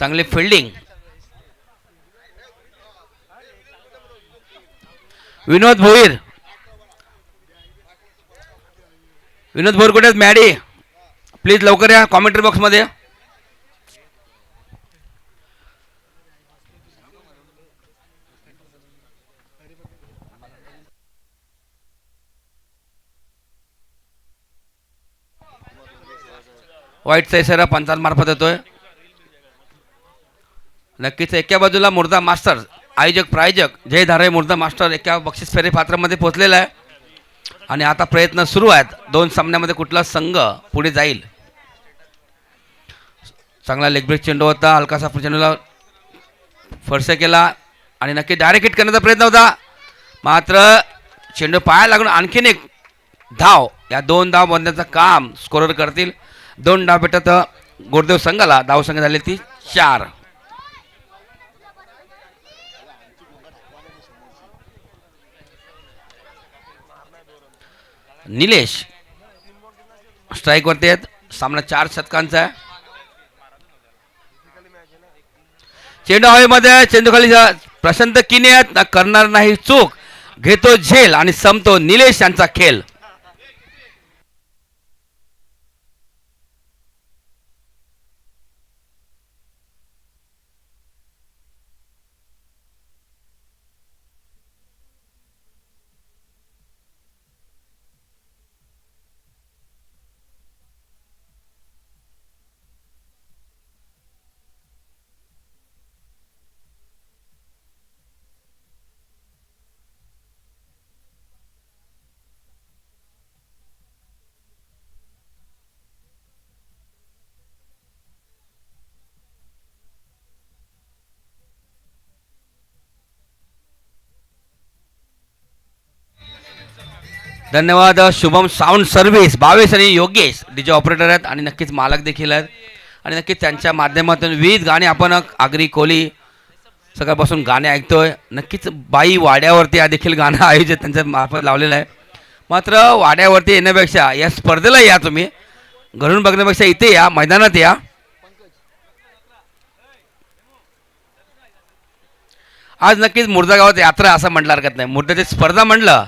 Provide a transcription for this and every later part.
चांगली फिल्डिंग. विनोद भोईर, विनोद भोईर कुठे आहेत? मॅडी प्लीज लवकर या कॉमेंट्री बॉक्समध्ये. वाईटचा इशारा पंचांमार्फत येतोय. नक्कीच एका बाजूला मुर्दा मास्टर आयोजक प्रायोजक जय धाराई मुर्दा मास्टर एका बक्षीस फेरी पात्रामध्ये पोहोचलेला आहे आणि आता प्रयत्न सुरू आहेत. दोन सामन्यामध्ये कुठला संघ पुढे जाईल. चांगला लेग ब्रेक चेंडू होता. हलकासा चेंडूला फरसे केला आणि नक्की डायरेक्ट हिट करण्याचा प्रयत्न होता. मात्र चेंडू पाया लागून आणखीन एक धाव. या दोन धाव बांधण्याचं काम स्कोरर करतील. दोन धाव भेटत गोरदेव संघाला. धाव संख्या झाली ती 4. निलेश स्ट्राईक वरती आहेत. सामना 4 षटकांचा आहे. चेंडू हवेमध्ये. चेंडू खाली प्रशांत किने आहेत. करणार नाही चूक. घेतो झेल आणि संपतो निलेश यांचा खेळ. धन्यवाद. शुभम साऊंड सर्व्हिस भावेश आणि योगेश डीजे ऑपरेटर आहेत आणि नक्कीच मालक देखील आहेत आणि नक्कीच त्यांच्या माध्यमातून विविध गाणी आपण आगरी कोली सकाळपासून गाणे ऐकतोय. नक्कीच बाई वाड्यावरती हा देखील गाणं आयोजित त्यांच्या मार्फत लावलेलं आहे. मात्र वाड्यावरती येण्यापेक्षा या स्पर्धेला या. तुम्ही घरून बघण्यापेक्षा इथे या, मैदानात या. आज नक्कीच मुर्दा गावात यात्रा असं म्हटलं हरकत नाही. मुर्द्याची स्पर्धा म्हटलं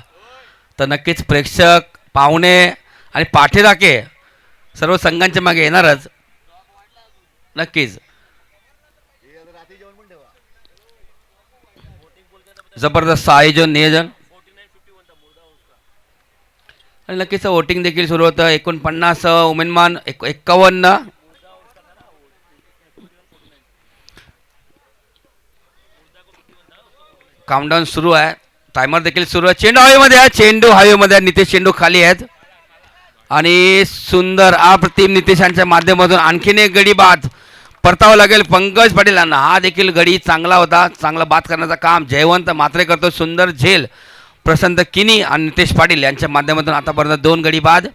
तर नक्कीच प्रेक्षक पाहुणे आणि पाठीराखे सर्व संघांच्या मागे येणारच. नक्कीच जबरदस्त आयोजन नियोजन आणि नक्कीच वोटिंग देखील सुरू होतं. 49 उमेदमान 51 काउंटडाऊन सुरू आहे. टायमर देखील सुरू आहे. चेंडू हवेमध्ये आहे. चेंडू हवेमध्ये नितेश चेंडू खाली आहेत आणि सुंदर अप्रतिम नितेशांच्या माध्यमातून आणखीन एक गडी बाद परतावं लागेल पंकज पाटील यांना. हा देखील गडी चांगला होता. चांगला बाद करण्याचं काम जयवंत मात्रे करतो. सुंदर झेल प्रशांत किनी आणि नितेश पाटील यांच्या माध्यमातून आतापर्यंत 2 गडी बाद.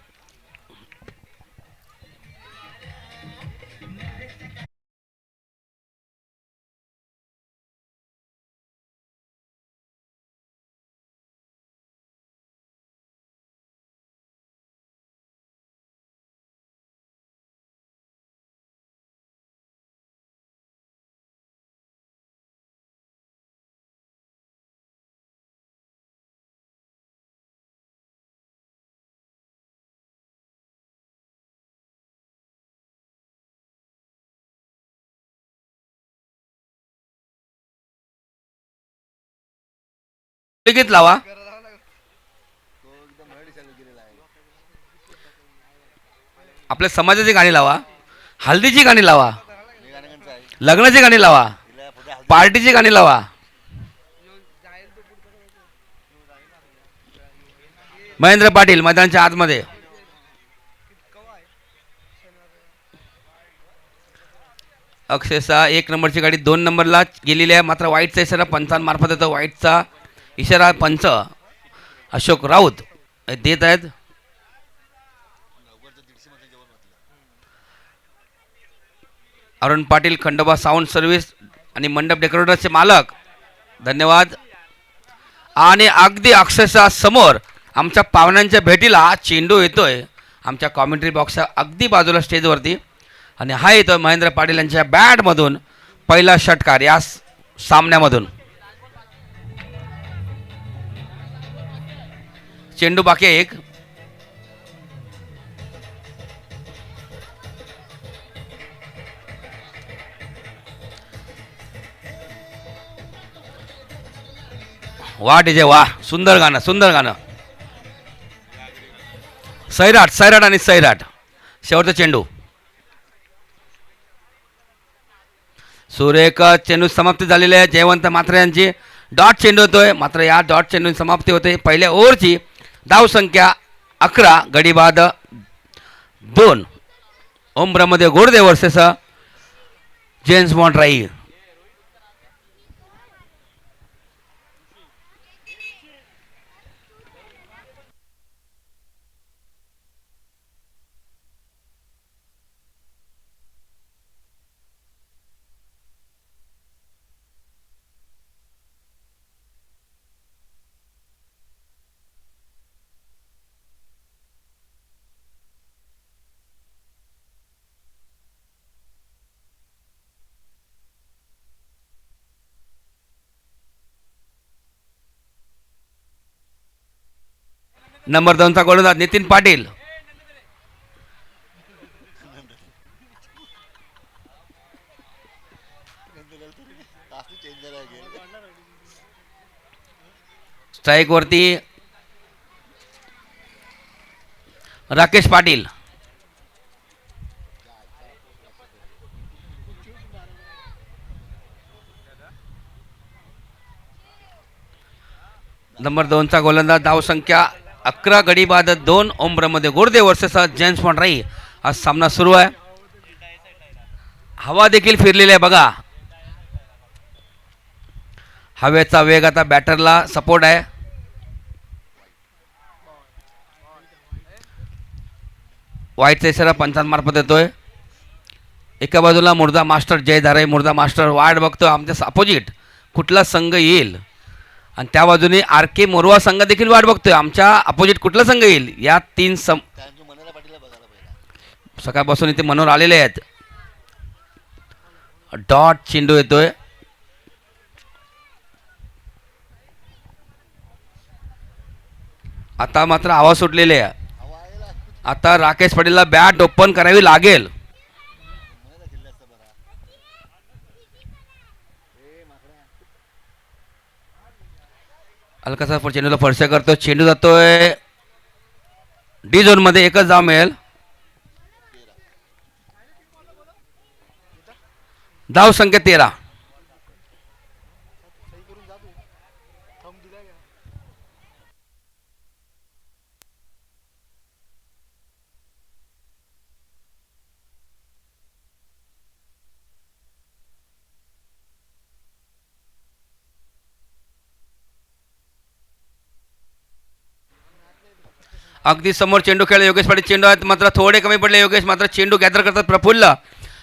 लगेच लावा. आपल्या समाजाची गाणी लावा. हल्दीची गाणी लावा. लग्नाची गाणी लावा. पार्टीची गाणी लावा. महेंद्र पाटील मैदानाच्या आतमध्ये. अक्षरशः 1 नंबरची गाडी 2 नंबरला गेलेली आहे. मात्र वाईटचा इशारा पंचांमार्फत येतो. वाईटचा इशारा पंच अशोक राऊत देत आहेत. अरुण पाटील खंडोबा साऊंड सर्व्हिस आणि मंडप डेकोरेटरचे मालक धन्यवाद. आणि अगदी अक्षरशः समोर आमच्या पाहुण्यांच्या भेटीला हा चेंडू येतोय आमच्या कॉमेंट्री बॉक्सच्या अगदी बाजूला स्टेजवरती आणि हा येतोय महेंद्र पाटील यांच्या बॅटमधून. पहिला षटकार या सामन्यामधून. चेंडू बाकी आहे एक. वा डीजे वा, सुंदर गाणं, सुंदर गाणं. सैराट, सैराट आणि सैराट. शेवटचा चेंडू. सुरेख चेंडू समाप्ती झालेली आहे. जयवंत म्हात्रे यांची डॉट चेंडू होतोय. मात्र या डॉट चेंडू समाप्ती होते. पहिल्या ओव्हरची धाव संख्या 11, गडी बाद 2. ओम Brahmadev Goddev versus James Bond राई. नंबर 2चा गोलंदाज नितीन पाटील. स्ट्राईक वरती राकेश पाटील. नंबर 2चा गोलंदाज. धाव संख्या 11, गडी बाद 2. ओम Brahmadev Goddev versus James Bond राई. हा सामना सुरू आहे. हवा देखील फिरलेली आहे बघा. हवेचा वेग आता बॅटरला सपोर्ट आहे. वाईटचा इशारा पंचांमार्फत येतोय. एका बाजूला मुर्दा मास्टर जय धाराई, मुर्दा मास्टर वाट बघतो आमच्या अपोजिट कुठला संघ येईल, आणि त्या बाजूने आर के मोरवा संघ देखील वाट बघतोय आमच्या अपोजिट कुठला संघ येईल. या 3 सकाळपासून इथे मनोर आलेले आहेत. डॉट चेंडू येतोय. आता मात्र आवाज सुटलेले आहे. आता राकेश पाटीलला बॅट ओपन करावी लागेल. अलकासा चेंडूला फरशा करतो. चेंडू जातोय डी झोन मध्ये. एकच धाव मिळेल. धाव संख्या 13. अगदी समोर चेंडू खेळ योगेश पाटील. चेंडू आहेत मात्र थोडे कमी पडले योगेश. मात्र चेंडू गॅदर करतात प्रफुल्ल.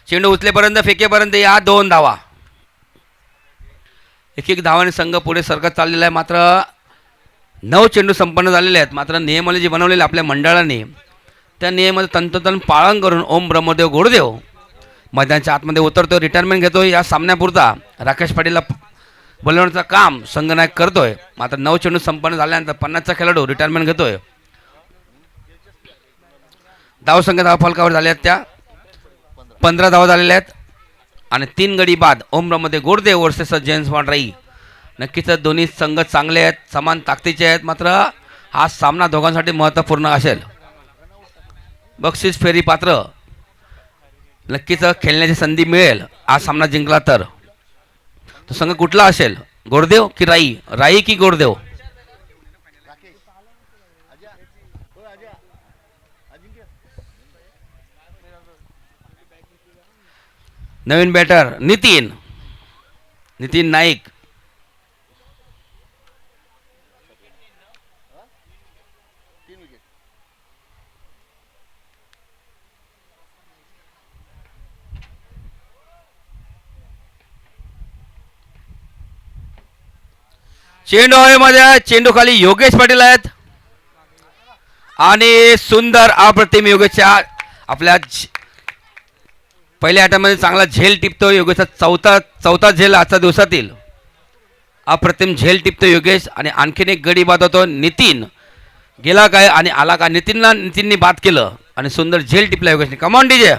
चेंडू उचलेपर्यंत फेकेपर्यंत या 2 धावा. एक धावाने संघ पुढे सरकत चाललेला आहे. मात्र 9 चेंडू संपन्न झालेले आहेत. मात्र नियमावली जी बनवलेली आपल्या मंडळाने त्या नियमाचं तंतोतंत पालन करून ओम ब्रह्मदेव गोडदेव मैदानाच्या आतमध्ये उतरतो. रिटायरमेंट घेतो. या सामन्यापुरता राकेश पाटीलला बोलवण्याचं काम संघनायक करतोय. मात्र 9 चेंडू संपन्न झाल्यानंतर 50चा खेळाडू रिटायरमेंट घेतोय. धाव संख्या धाव फलकावर झाल्या आहेत त्या 15 धावा झालेल्या आहेत आणि 3 गडी बाद. ओम Brahmadev Goddev versus James Bond राई. नक्कीच दोन्ही संघ चांगले आहेत, समान ताकदीचे आहेत. मात्र हा सामना दोघांसाठी महत्त्वपूर्ण असेल. बक्षीस फेरी पात्र नक्कीच खेळण्याची संधी मिळेल. हा सामना जिंकला तर तो संघ कुठला असेल, गोडदेव की राई, राई की गोडदेव. नवीन बॅटर नितीन नाईक. चेंडू हवेमध्ये. चेंडू खाली योगेश पाटील आहेत आणि सुंदर अप्रतिम योगेशच्या आपल्या पहिल्या अटॅकमध्ये चांगला झेल टिपतो योगेशचा चौथा झेल आजच्या दिवसातील. अप्रतिम झेल टिपतो योगेश आणि आणखीन एक गडी बाद होतो नितीन. गेला काय आणि आला का, नितीननी बाद केलं आणि सुंदर झेल टिपला योगेशने. Come on DJ.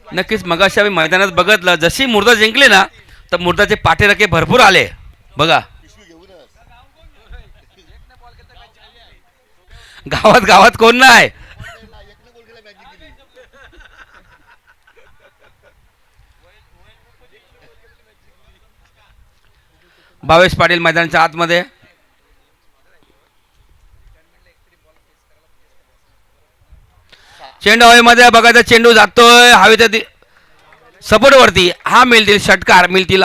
नक्कीच मगाशी आम्ही मैदानात बघितलं, जशी मुर्दा जिंकले ना तर मुर्दाचे पाठीराखे भरपूर आले बघा. गावात गावात कोण नाही. भावेश पाटील मैदानाच्या आतमध्ये. चेंडू हवेमध्ये बघायचा, चेंडू जातोय हवेच्या सपोर्ट वरती. हा मिळतील षटकार, मिळतील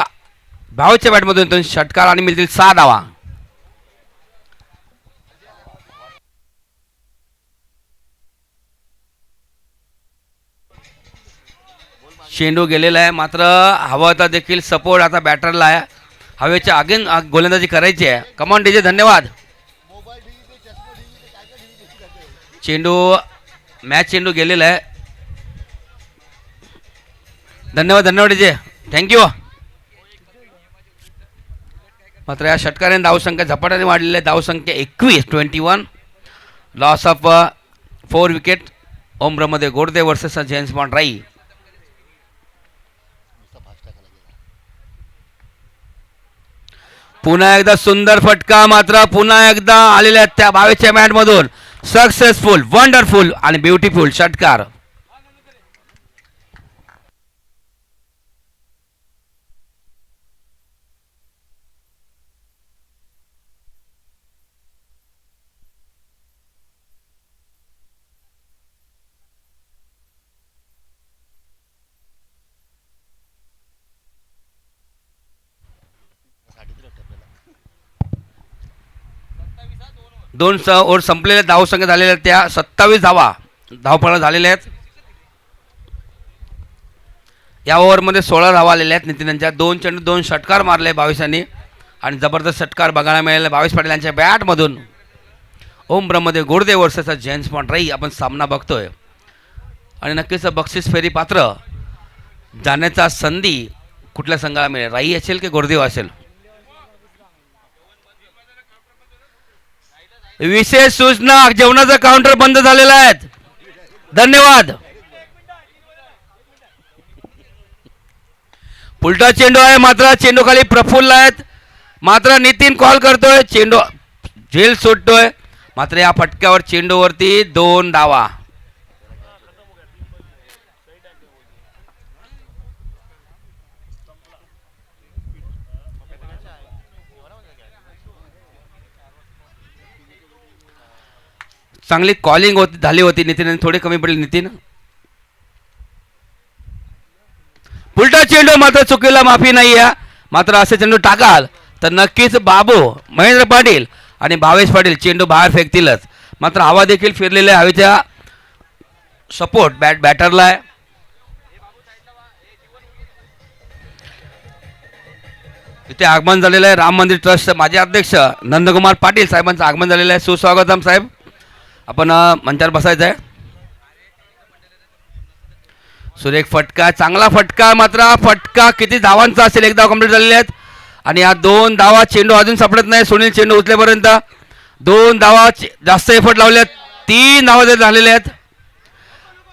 भावच्या बॅटमधून षटकार आणि मिळतील 6 धावा. चेंडू गेलेला आहे, मात्र हवाचा देखील सपोर्ट आता बॅटरला आहे. हवेच्या आगीन गोलंदाजी करायची आहे. Come on DJ. धन्यवाद. चेंडू मॅच चेंडू गेलेला आहे. धन्यवाद धन्यवाद डीजे, थँक्यू. मात्र या षटकाराने धावसंख्या झपाट्याने वाढलेली आहे. धावसंख्या 21 लॉस ऑफ 4 विकेट. ओमब्रमध्ये Godade versus James Bond Rai. पुन्हा एकदा सुंदर फटका, मात्र पुन्हा एकदा आलेल्या त्या भावेच्या मॅट मधून सक्सेसफुल, वंडरफुल आणि ब्युटिफुल षटकार. दोन ओव्हर संपलेल्या धावसंख्या झालेल्या त्या 27 धावा धावफळ झालेल्या आहेत. या ओव्हरमध्ये 16 धावा आलेल्या आहेत नितीनांच्या. 2 चेंडू 2 षटकार मारले बावीसांनी आणि जबरदस्त षटकार बघायला मिळाले बावीस पाटील यांच्या बॅटमधून. ओमब्रमध्ये गोडदे वर्सेस जेम्स बॉन्ड राई आपण सामना बघतोय आणि नक्कीच बक्षीस फेरी पात्र जाण्याचा संधी कुठल्या संघाला मिळेल, राई असेल की गोडदेव असेल. विशेष सूचना, जेवणाचा काउंटर बंद झालेला आहे. धन्यवाद. उलटा चेंडू आहे, मात्र चेंडू खाली प्रफुल्ल आहेत. मात्र नितीन कॉल करतोय, चेंडू झेल सोडतोय. मात्र या फटक्यावर चेंडूवरती 2 धावा. चांगली कॉलिंग होती झाली होती नितीन, थोडी कमी पडली नितीन. उलटा चेंडू मात्र चुकीला माफी नाही आहे. मात्र असे चेंडू टाकाल तर नक्कीच बाबू, महेंद्र पाटील आणि भावेश पाटील चेंडू बाहेर फेकतीलच. मात्र हवा देखील फिरलेल्या हवेच्या सपोर्ट बॅटरला आहे. इथे आगमन झालेलं आहे राम मंदिर ट्रस्ट माजी अध्यक्ष नंदकुमार पाटील साहेबांचं आगमन झालेलं आहे. सुस्वागतम साहेब, आपण मंचावर बसायचं आहे. सुरेख फटका, चांगला फटका. मात्र फटका किती धावांचा असेल, 1 धाव कंप्लीट झालेले आहेत आणि या 2 धावा चेंडू अजून सापडत नाही. सुनील चेंडू उचलेपर्यंत 2 धावा जास्त एफर्ट लावल्यात. 3 धावा झालेल्या आहेत.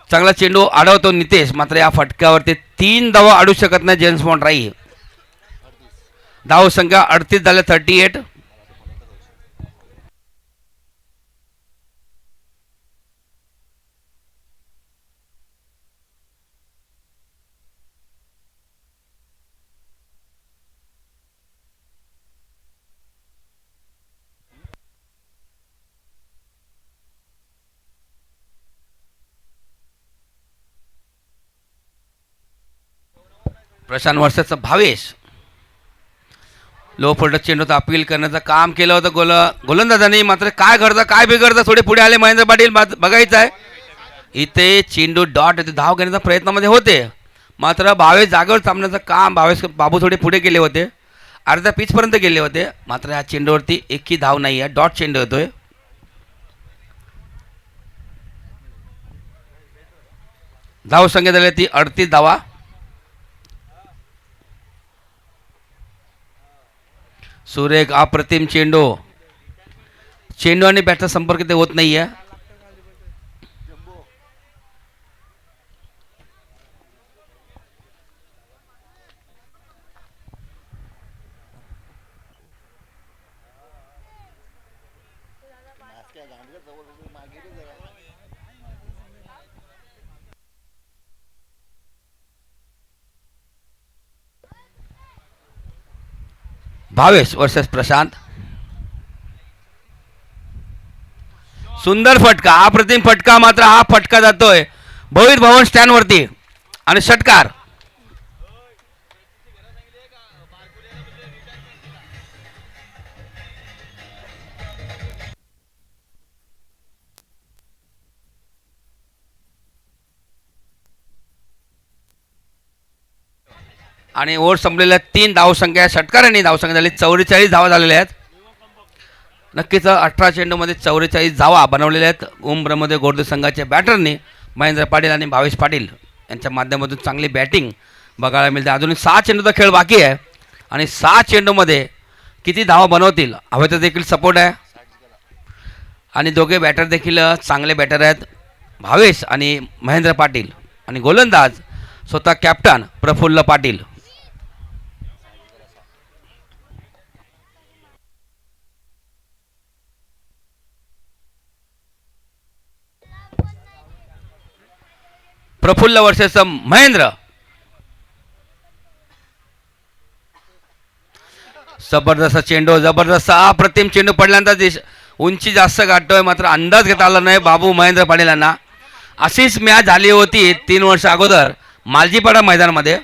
चांगला चेंडू अडवतो नितेश, मात्र या फटक्यावरती 3 धावा अडू शकत नाही जेम्स बॉन्ड राई. धाव संख्या 38 झाल्या, 38. प्रशांत वर्षाचा भावेश लो फलटच चेंडूचं अपील करण्याचं काम केलं होतं गोलंदाजांनी. मात्र काय करता काय बिघडतं, थोडे पुढे आले महेंद्र पाटील. बघायचं आहे इथे चेंडू डॉट येते, धाव घेण्याच्या प्रयत्नामध्ये होते. मात्र भावेश जागेवर थांबण्याचं काम भावेश बाबू थोडे पुढे गेले होते, अर्ध्या पिचपर्यंत गेले होते. मात्र ह्या चेंडूवरती एकही धाव नाही आहे, डॉट चेंडू होतोय. धाव संख्या झाली ती 38 धावा. सुरेख अप्रतिम चेंडू, चेंडू आणि बॅटचा संपर्क ते होत नाहीये. भावेश वर्सेस प्रशांत. सुंदर फटका, अप्रतिम फटका. मात्र हा फटका जातोय भोईर भवन स्टँड वरती आणि षटकार. आणि ओव्हर संपलेल्या 3 धावसंख्या षटकारांनी धावसंख्या झाली 44 धावा झालेल्या आहेत. नक्कीच 18 चेंडूमध्ये 44 धावा बनवलेल्या आहेत. उमब्रमध्ये गोरदे संघाच्या बॅटरनी महेंद्र पाटील आणि भावेश पाटील यांच्या माध्यमातून चांगली बॅटिंग बघायला मिळते. अजून 6 चेंडूचा खेळ बाकी आहे आणि 6 चेंडूमध्ये किती धावा बनवतील हवेचा देखील सपोर्ट आहे. आणि दोघे बॅटर देखील चांगले बॅटर आहेत, भावेश आणि महेंद्र पाटील. आणि गोलंदाज स्वतः कॅप्टन प्रफुल्ल पाटील. प्रफुल्ल वर्सेस महेंद्र. जबरदस्त चेंडू, जबरदस्त अप्रतिम चेंडू पडल्यानंतर उंची जास्त गाठतोय. मात्र अंदाज घेता आला नाही बाबू महेंद्र पाटील यांना. अशीच मॅच झाली होती 3 वर्ष अगोदर मालजीपाडा मैदानामध्ये.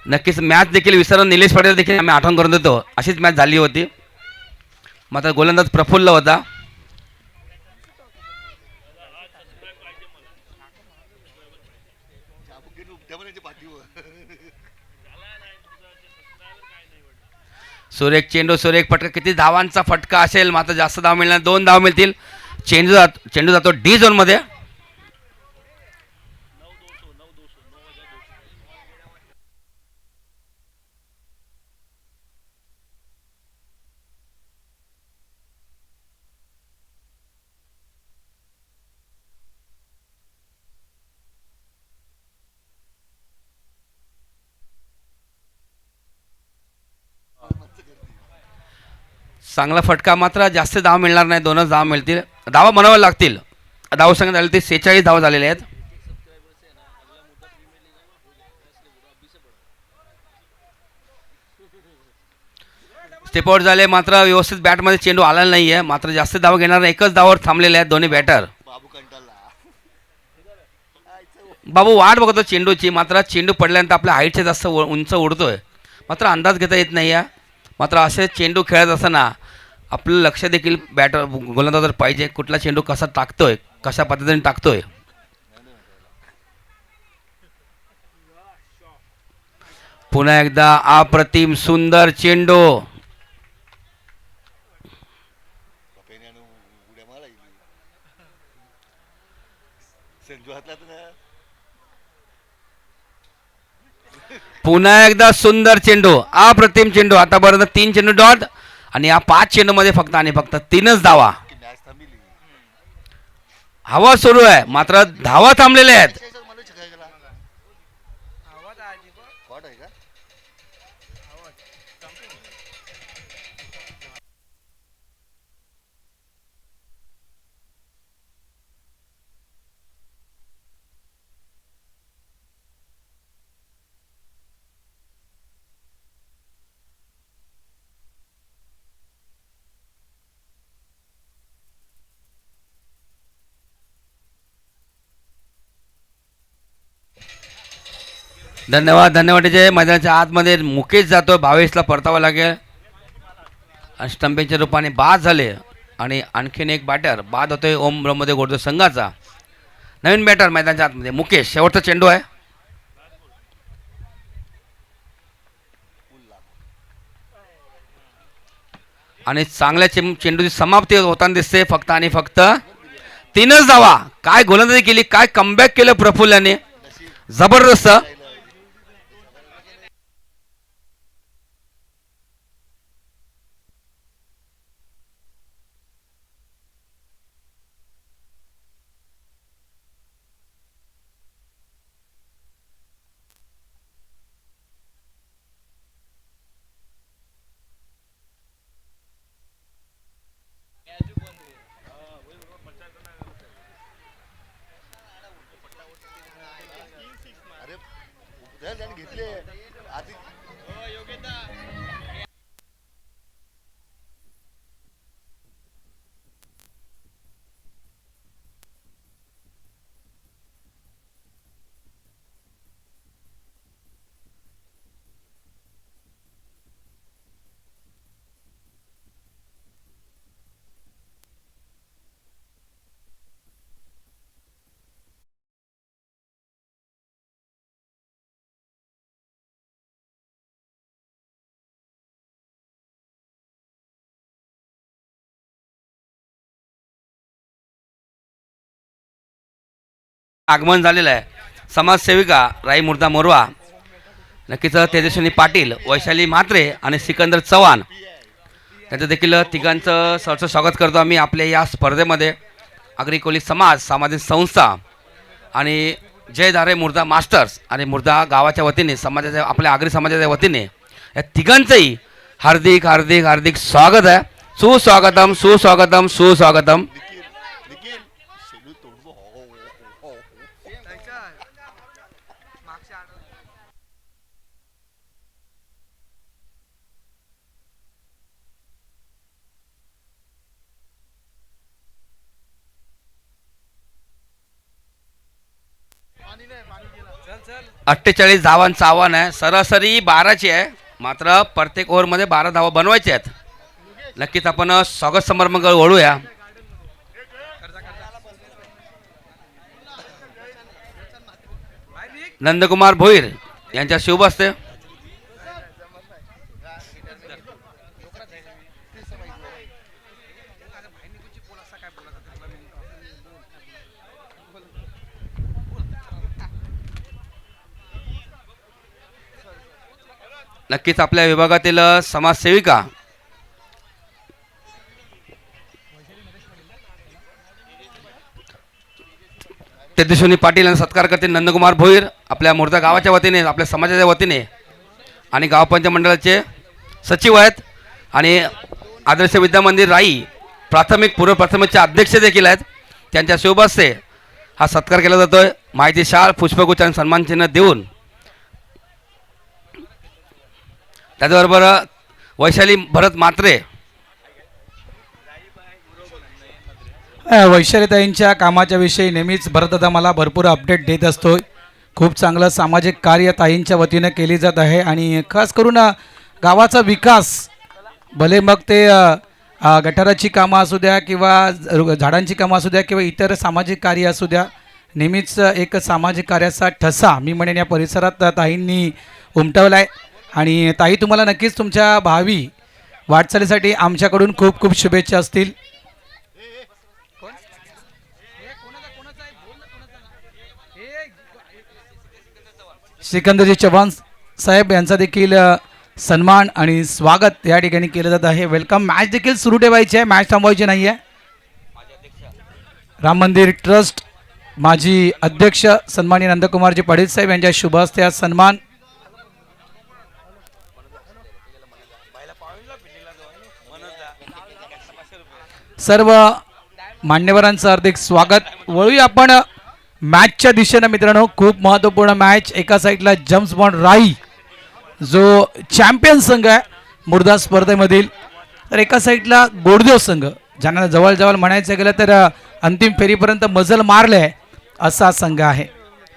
नक्कीच मॅच देखील विसरून निलेश पाटील देखील आम्ही आठवण करून देतो, अशीच मॅच झाली होती. मात्र गोलंदाज प्रफुल्ल होता. सुरेख चेंडू, सुरेख फटका. किती धावांचा फटका असेल, मात्र जास्त धाव मिळणार, 2 धाव मिळतील. चेंडू जातो डी झोन मध्ये. चांगला फटका, मात्र जास्त धाव मिळणार नाही, 2च धाव मिळतील. धावा बनवाव्या लागतील. धावसंख्या झाली ते 46 धाव झालेले आहेत. स्टेपआउट झाले, मात्र व्यवस्थित बॅटमध्ये चेंडू आलेला नाही आहे. मात्र जास्त धाव घेणार नाही, एकच धावावर थांबलेले आहेत दोन्ही बॅटर. बाबू वाट बघतो चेंडूची. मात्र चेंडू पडल्यानंतर आपल्या हाईटच्या जास्त उंच उडतोय, मात्र अंदाज घेता येत नाही आहे. मात्र असे चेंडू खेळत असताना आपलं लक्ष देखील बॅटर गोलंदाजावर पाहिजे, कुठला चेंडू कसा टाकतोय, कशा पद्धतीने टाकतोय. पुन्हा एकदा अप्रतिम सुंदर चेंडू. पुन्हा एकदा सुंदर चेंडू, अप्रतिम चेंडू. आतापर्यंत 3 चेंडू डॉट आणि या 5 चेंडू मध्ये फक्त आणि फक्त 3च धावा. हवा सुरू आहे, मात्र धावा थांबलेल्या आहेत. धन्यवाद, धन्यवाद. जे मैदानाच्या आतमध्ये मुकेश जातो, भावेशला परतावा लागेल. स्टंपिंगच्या रूपाने बाद झाले आणि आणखीन एक बॅटर बाद होतोय ओम ब्रह्मदेव गोडदे संघाचा. नवीन बॅटर मैदानाच्या आतमध्ये मुकेश. शेवटचा चेंडू आहे आणि चांगल्या चेंडूची समाप्ती होताना दिसते. फक्त आणि फक्त 3च धावा. काय गोलंदाजी केली, काय कमबॅक केलं प्रफुल्लाने, जबरदस्त. आगमन झालेलं आहे. समाजसेविका राई मुर्दा मोरवा, नक्कीच तेजस्विनी पाटील, वैशाली म्हात्रे आणि सिकंदर चव्हाण त्यांचं देखील तिघांचं सरचं स्वागत करतो आम्ही आपल्या या स्पर्धेमध्ये. आगरी कोळी समाज, सामाजिक संस्था आणि जयधारे मुर्दा मास्टर्स आणि मुर्दा गावाच्या वतीने समाजाच्या आपल्या आगरी समाजाच्या वतीने या तिघांचंही हार्दिक हार्दिक हार्दिक स्वागत आहे. सुस्वागतम सुस्वागतम सुस्वागतम. अठ्ठेचाळीस धावांचं आव्हान आहे. सरासरी 12ची आहे, मात्र प्रत्येक ओव्हरमध्ये 12 धावा बनवायचे आहेत. नक्कीच आपण स्वागत समारंभाकडे वळूया. नंदकुमार भोईर यांच्या शुभ हस्ते नक्कीच आपल्या विभागातील समाजसेविका तेजस्विनी पाटील यांचा सत्कार करते. नंदकुमार भोईर आपल्या मुर्दा गावाच्या वतीने, आपल्या समाजाच्या वतीने आणि गाव पंचायत मंडळाचे सचिव आहेत आणि आदर्श विद्या मंदिर राई प्राथमिक पूर्व प्राथमिकचे अध्यक्ष देखील आहेत. त्यांच्या शुभ हस्ते हा सत्कार केला जातोय. माहिती शाल पुष्पगुच्छ आणि सन्मान चिन्ह देऊन. त्याचबरोबर वैशाली भरत म्हात्रे, वैशालीताईंच्या कामाच्या विषयी नेहमीच भरतदादा मला भरपूर अपडेट देत असतो. खूप चांगलं सामाजिक कार्य ताईंच्या वतीनं केली जात आहे आणि खास करून गावाचा विकास, भले मग ते गटाराची कामं असू द्या किंवा झाडांची कामं असू द्या किंवा इतर सामाजिक कार्य असू द्या, नेहमीच एक सामाजिक कार्याचा ठसा मी म्हणेन या परिसरात ताईंनी उमटवला आहे. आणि ताई तुम्हाला नक्कीच तुमच्या भावी वाटचालीसाठी आमच्याकडून खूप खूप शुभेच्छा असतील. सिकंदरजी चव्हाण साहेब यांचा देखील सन्मान आणि स्वागत या ठिकाणी केलं जात आहे. वेलकम. मॅच देखील सुरू ठेवायची आहे, मॅच थांबवायची नाही आहे. राम मंदिर ट्रस्ट माजी अध्यक्ष सन्माननीय नंदकुमारजी पाटील साहेब यांच्या शुभ हस्ते आज सन्मान. सर्व मान्यवरांचं हार्दिक स्वागत. वळूया आपण मॅचच्या दिशेनं मित्रांनो. खूप महत्त्वपूर्ण मॅच. एका साईडला जम्स बॉन्ड राई जो चॅम्पियन संघ आहे मुर्दा स्पर्धेमधील, तर एका साईडला गोडदेव संघ ज्यांना जवळजवळ म्हणायचं गेलं तर अंतिम फेरीपर्यंत मजल मारले आहे असा संघ आहे.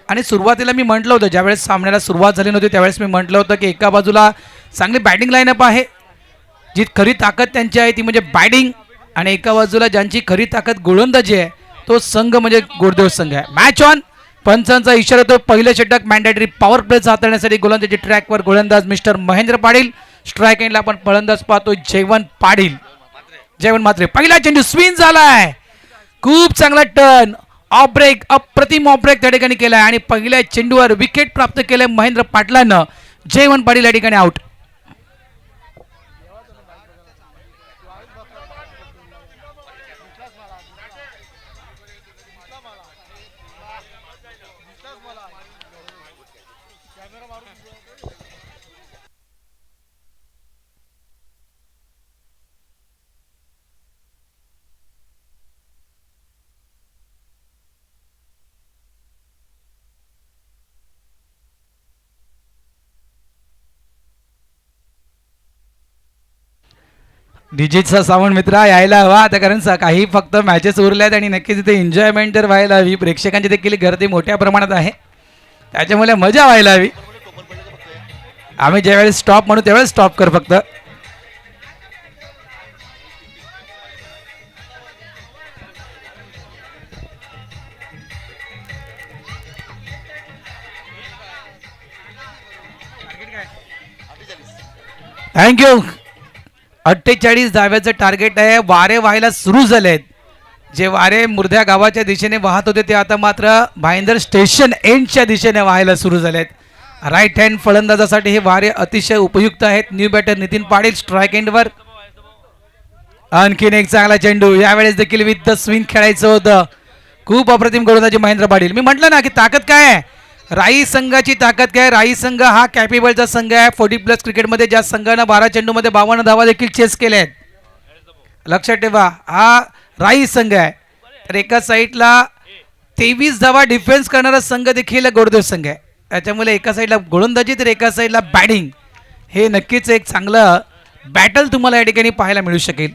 आणि सुरुवातीला मी म्हटलं होतं, ज्यावेळेस सामन्याला सुरुवात झाली नव्हती त्यावेळेस मी म्हटलं होतं की एका बाजूला चांगली बॅटिंग लाईनअप आहे, जी खरी ताकद त्यांची आहे ती म्हणजे बॅटिंग, आणि एका बाजूला ज्यांची खरी ताकद गोलंदाजी आहे तो संघ म्हणजे गोरदेव संघ आहे. Match on. पंचांचा इशारा तो पहिलं षटक मॅन्डेटरी पॉवर प्लेचा हाताळण्यासाठी गोलंदाजी ट्रॅकवर गोलंदाज मिस्टर महेंद्र पाटील. स्ट्राईक एंडला आपण फलंदाज पाहतो जयवंत पाटील. जयवंत मात्रे पहिला चेंडू स्विंग झालाय. खूप चांगला टर्न ऑफ ब्रेक, अप्रतिम ऑफ ब्रेक त्या ठिकाणी केलाय आणि पहिल्या चेंडूवर विकेट प्राप्त केलंय महेंद्र पाटलांना. जयवंत पाटील या ठिकाणी आउट. डीजेचा साऊंड मित्रा यायला हवा आता, कारण काही फक्त मॅचेस उरल्यात आणि नक्कीच इथे एन्जॉयमेंट तर व्हायला हवी. प्रेक्षकांची देखील गर्दी मोठ्या प्रमाणात आहे, त्याच्यामुळे मजा व्हायला हवी. आम्ही ज्यावेळेस स्टॉप म्हणू त्यावेळेस स्टॉप कर फक्त. थँक्यू. 48 धाव्याचं टार्गेट आहे. वारे व्हायला सुरू झालेत. जे वारे मुर्ध्या गावाच्या दिशेने वाहत होते ते आता मात्र भाईंदर स्टेशन एंडच्या दिशेने व्हायला सुरू झालेत. राईट हँड फलंदाजासाठी हे वारे अतिशय उपयुक्त आहेत. New batter Nitin Patil strike एंडवर. आणखीन एक चांगला चेंडू. यावेळेस देखील विथ द स्विंग खेळायचं होतं. खूप अप्रतिम गोलंदाजी महेंद्र पाटील. मी म्हटलं ना की ताकद काय आहे, राई संघाची ताकद काय. राई संघ हा कॅपेबलचा संघ आहे. 40+ क्रिकेटमध्ये ज्या संघानं 12 चेंडूमध्ये 52 धावा देखील चेस केल्या आहेत. लक्षात ठेवा, हा राई संघ आहे. तर एका साईडला 23 धावा डिफेन्स करणारा संघ देखील गोरदेव संघ आहे. त्याच्यामुळे एका साईडला गोलंदाजी तर एका साईडला बॅटिंग, हे नक्कीच एक चांगलं बॅटल तुम्हाला या ठिकाणी पाहायला मिळू शकेल.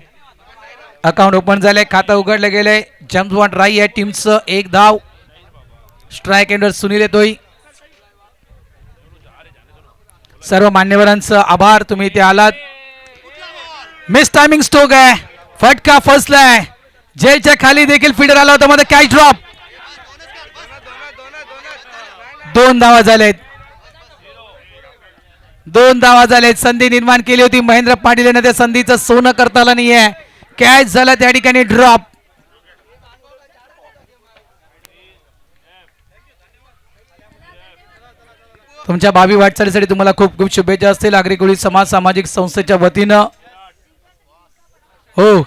अकाउंट ओपन झालंय, खातं उघडलं गेलंय. जम्स वॉन्ट राई या टीमचं 1 धाव. स्ट्राईक एंडवर सुनील येतोय. सर्व मान्यवरांचं आभार, तुम्ही इथे आलात. मिस टायमिंग स्ट्रोक आहे, फटका फसलाय. जेलच्या खाली देखील फील्डर आला होता, मध्ये कॅच ड्रॉप. 2 धावा झालेत. 2 धावा झालेत. संधी निर्माण केली होती महेंद्र पाटील यांना, त्या संधीचं सोनं करता आलं नाहीये. कॅच झाला त्या ठिकाणी ड्रॉप. तुमच्या भावी वाटचालीसाठी तुम्हाला खूप खूप शुभेच्छा असतील. आगरी कोळी समाज सामाजिक संस्थेच्या वतीनं. हो,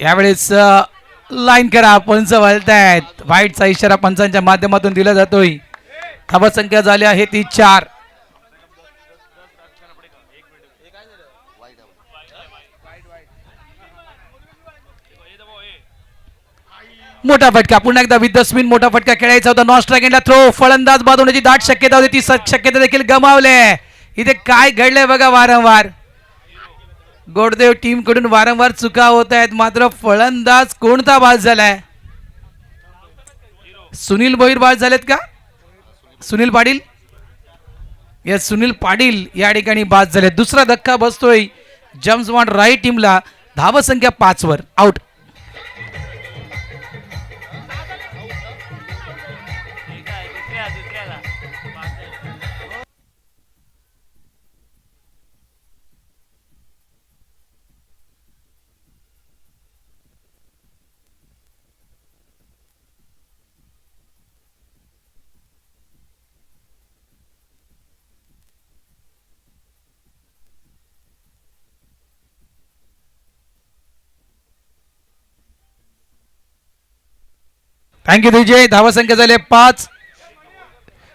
यावेळेस लाईन करा, पंच वळतायत. व्हाईटचा इशारा पंचांच्या माध्यमातून दिला जातोय. धावा संख्या झाली आहे ती 4. मोठा फटका पुन्हा एकदा विथ द स्पिन. मोठा फटका खेळायचा होता. नॉन स्ट्राईक एंडला थ्रो. फलंदाज बाद होण्याची दाट शक्यता होती, ती शक्यता देखील गमावले. इथे काय घडलंय बघा, वारंवार गोडदेव टीम कडून वारंवार चुका होत आहेत. मात्र फलंदाज कोणता बाद झालाय? सुनील भोईर बाद झालेत का? सुनील पाटील, या सुनील पाटील या ठिकाणी बाद झाले. दुसरा धक्का बसतोय जम्स वॉन्ट राई टीमला. धाव संख्या 5 वर आउट. थँक्यू विजय. धावसंख्या झाले 5.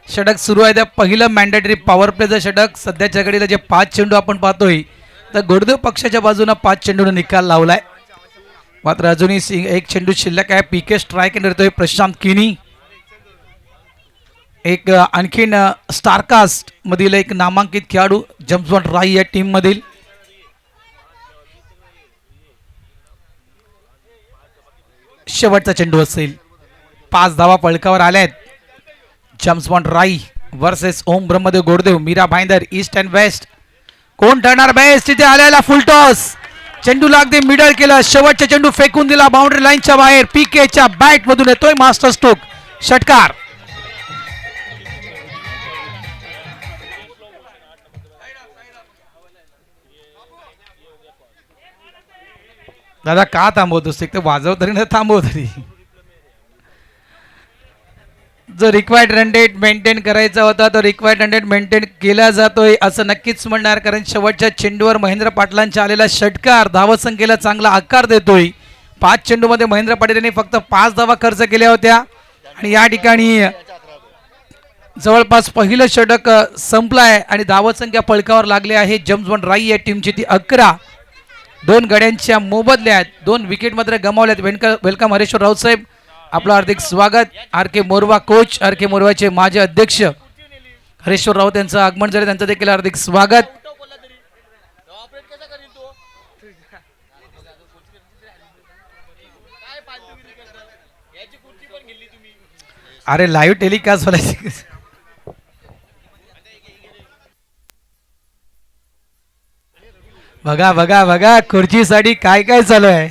षटक सुरू आहे, त्या पहिलं मॅन्डेटरी पॉवर प्लेचं षटक. सध्याच्या घडीला जे 5 चेंडू आपण पाहतोय, तर गोरदेव पक्षाच्या बाजूने 5 चेंडूने निकाल लावलाय. मात्र अजूनही एक चेंडू शिल्लक आहे. पीके स्ट्राईक करतोय प्रशांत किनी. एक आणखीन स्टारकास्ट मधील एक नामांकित खेळाडू जम्स वॉन्ट राई या टीम मधील. शेवटचा चेंडू असेल. 5 धावा पळकावर आल्यात. James Bond Rai versus Om Brahmadev Gordev. Mira Bhayandar east and west. कोण ठरणार बेस्ट? तिथे आलेला फुल टॉस, चेंडूला अगदी मिडल केलं, शेवटचा चेंडू फेकून दिला बाउंड्री लाईनच्या बाहेर. पीकेच्या बॅट मधून येतोय मास्टर स्ट्रोक, षटकार. दादा का थांबवतोस? एक तर वाजव तरी ना थांबव तरी. जो रिक्वायर्ड रन रेट मेंटेन करायचा होता तो रिक्वायर्ड रन रेट मेंटेन केला जातोय असं नक्कीच म्हणणार, कारण शेवटच्या चेंडूवर महेंद्र पाटलांच्या आलेला षटकार धावसंख्येला चांगला आकार देतोय. 5 चेंडूमध्ये महेंद्र पाटील यांनी फक्त 5 धावा खर्च केल्या होत्या आणि या ठिकाणी जवळपास पहिलं षटक संपलाय आणि धावसंख्या पळकावर लागली आहे. जेम्स बॉन्ड राई या टीमची ती 11. 2 गड्यांच्या मोबदल्यात 2 विकेट मात्र गमावल्यात. वेलकम हरेश्वर राऊत साहेब, आपलं हार्दिक स्वागत. आर के मोरवा कोच, आर के मोरवाचे माजी अध्यक्ष हरेश्वर राऊत यांचं आगमन झालं, त्यांचं देखील हार्दिक स्वागत. अरे लाईव्ह टेलिकास्ट व्हायची. बघा बघा बघा खुर्चीसाठी काय काय चालू आहे.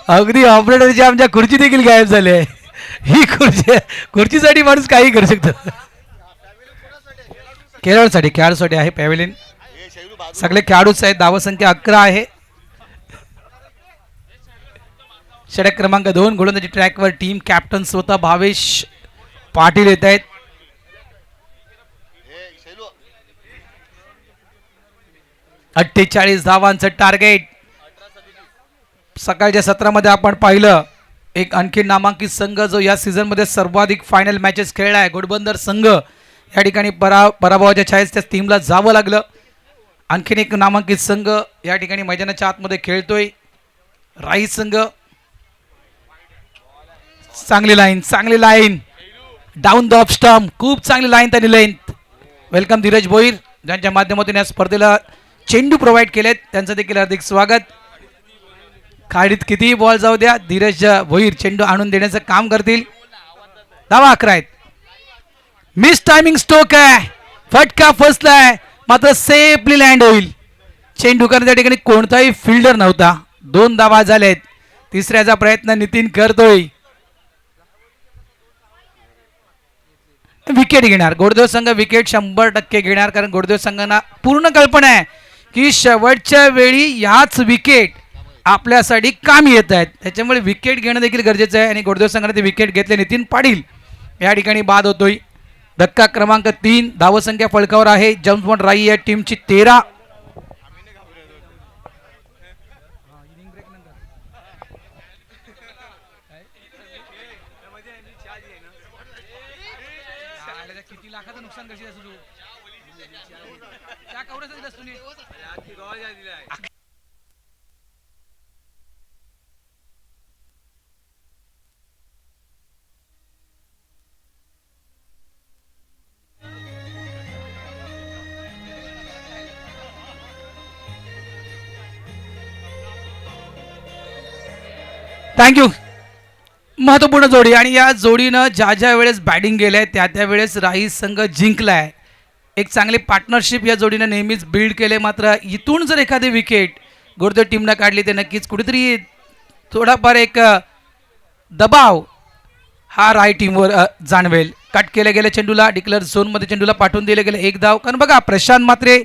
अगदी ऑपरेटरची आमच्या खुर्ची देखील गायब झाली आहे. ही खुर्चीसाठी माणूस काही करू शकतो. खेळाडूसाठी आहे पॅव्हेलियन, सगळे खेळाडूच आहेत. धावसंख्या 11 आहे. षटक क्रमांक 2 गोलंदाजी ट्रॅकवर टीम कॅप्टन स्वतः भावेश पाटील येत आहेत. अठ्ठेचाळीस धावांचं टार्गेट. सकाळच्या सत्रामध्ये आपण पाहिलं एक आणखी नामांकित संघ जो या सीझन मध्ये सर्वाधिक फायनल मॅचेस खेळला आहे, घोडबंदर संघ, या ठिकाणी पराभवाच्या छायेत त्या टीमला जावं लागलं. आणखीन एक नामांकित संघ या ठिकाणी मैदानाच्या आतमध्ये खेळतोय, राई संघ. चांगली line down the off stump, खूप चांगली लाईन त्यांनी लेंथ. वेलकम धीरज भोईर, ज्यांच्या माध्यमातून या स्पर्धेला चेंडू प्रोव्हाइड केलेत, त्यांचं देखील हार्दिक स्वागत. खाडीत कितीही बॉल जाऊ द्या, धीरज भोईर चेंडू आणून देण्याचं काम करतील. धावा 11 आहेत. मिस टायमिंग स्ट्रोक आहे, फटका फसलाय, मात्र सेफली लँड होईल. चेंडू करण्याच्या ठिकाणी कोणताही फिल्डर नव्हता. 2 धावा झालेत. तिसऱ्याचा प्रयत्न नितीन करतोय. विकेट घेणार गोडदेव संघ, विकेट 100% घेणार, कारण गोडदेव संघांना पूर्ण कल्पना आहे की शेवटच्या वेळी याच विकेट आपल्यासाठी कामी येत आहेत, त्याच्यामुळे विकेट घेणं देखील गरजेचं आहे. आणि गोडदेव संघाने ते विकेट घेतले. नितीन पाटील या ठिकाणी बाद होतोय. धक्का क्रमांक 3, धावसंख्या फळकावर आहे. जेम्स बॉन्ड राई या टीमची 13. किती लाखाचं नुकसान कशी असू तू त्या कवरेज तुम्ही. थँक्यू. महत्वपूर्ण जोडी, आणि या जोडीनं ज्या वेळेस बॅटिंग गेलंय त्या वेळेस राई संघ जिंकलाय. एक चांगली पार्टनरशिप या जोडीनं नेहमीच बिल्ड केले. मात्र इथून जर एखादी विकेट गोरदेव टीमनं काढली तर नक्कीच कुठेतरी थोडाफार एक दबाव हा राई टीमवर जाणवेल. कट केल्या गेल्या चेंडूला डिक्लेअर झोनमध्ये चेंडूला पाठवून दिलं गेलं 1 धाव. कारण बघा प्रशांत मात्रे,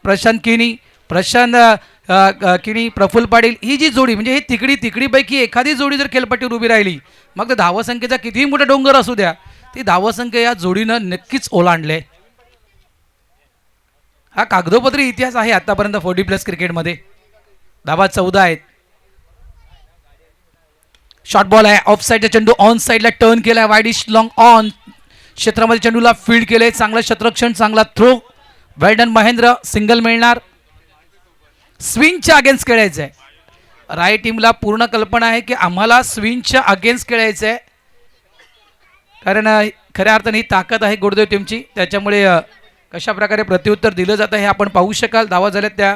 प्रशांत किणी, प्रफुल्ल पाटील ही जी जोडी, म्हणजे ही तिकडीपैकी एखादी जोडी जर खेळपट्टीवर उभी राहिली, मग तर धावसंख्येचा कितीही मोठा डोंगर असू द्या, ती धावसंख्या या जोडीनं नक्कीच ओलांडले. हा कागदोपत्री इतिहास आहे आतापर्यंत 40+ क्रिकेटमध्ये. धावा 14 आहेत. शॉर्ट बॉल आहे, ऑफ साईडचा चेंडू ऑन साईडला टर्न केलाय, वाईडिश लॉंग ऑन क्षेत्रामध्ये चेंडूला फील्ड केले. चांगलं क्षेत्ररक्षण, चांगला थ्रो. वेल डन महेंद्र, सिंगल मिळणार. स्विंगच्या अगेन्स्ट खेळायचं आहे. राय टीमला पूर्ण कल्पना आहे की आम्हाला स्विंगच्या अगेन्स्ट खेळायचं आहे, कारण खऱ्या अर्थाने ही ताकद आहे गोडदेव टीमची. त्याच्यामुळे कशा प्रकारे प्रत्युत्तर दिलं जातं हे आपण पाहू शकाल. धावा झाल्यात त्या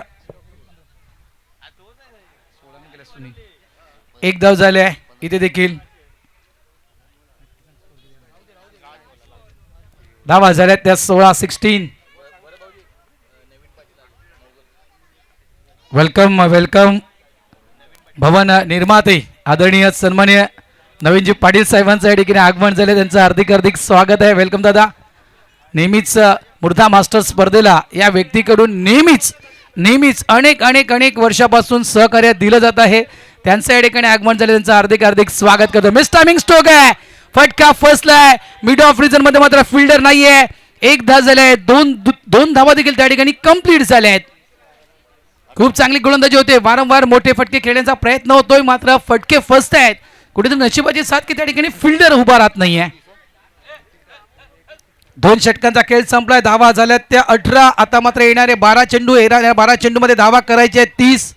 1 धाव झाले आहे इथे देखील. धावा झाल्यात त्या 16-16. वेलकम वेलकम भवन निर्माते आदरणीय सन्मान्य नवीनजी पाटील साहेबांचं या ठिकाणी आगमन झाले, त्यांचं हार्दिक हार्दिक स्वागत आहे. वेलकम दादा. नेहमीच मुर्धा मास्टर स्पर्धेला या व्यक्तीकडून नेहमीच अनेक अनेक अनेक वर्षापासून सहकार्य दिलं जात आहे. त्यांचं या ठिकाणी आगमन झाले, त्यांचं हार्दिक हार्दिक स्वागत करतो. मिस टायमिंग स्ट्रोक आहे, फटका फसलाय. मिड ऑफ रिजन मध्ये मात्र फिल्डर नाहीये. एक धाव झाले, दोन धावा देखील त्या ठिकाणी कंप्लीट झाल्या आहेत. खूप चांगली गोलंदाजी होते, वारंवार मोठे फटके खेळण्याचा प्रयत्न होतोय, मात्र फटके फसत आहेत. कुठेतरी नशिबाची साथ की त्या ठिकाणी फिल्डर उभा राहत नाहीये. 2 षटकांचा खेळ संपलाय, धावा झाल्यात त्या 18. आता मात्र येणारे 12 चेंडू, 12 चेंडू मध्ये धावा करायचे आहेत 30.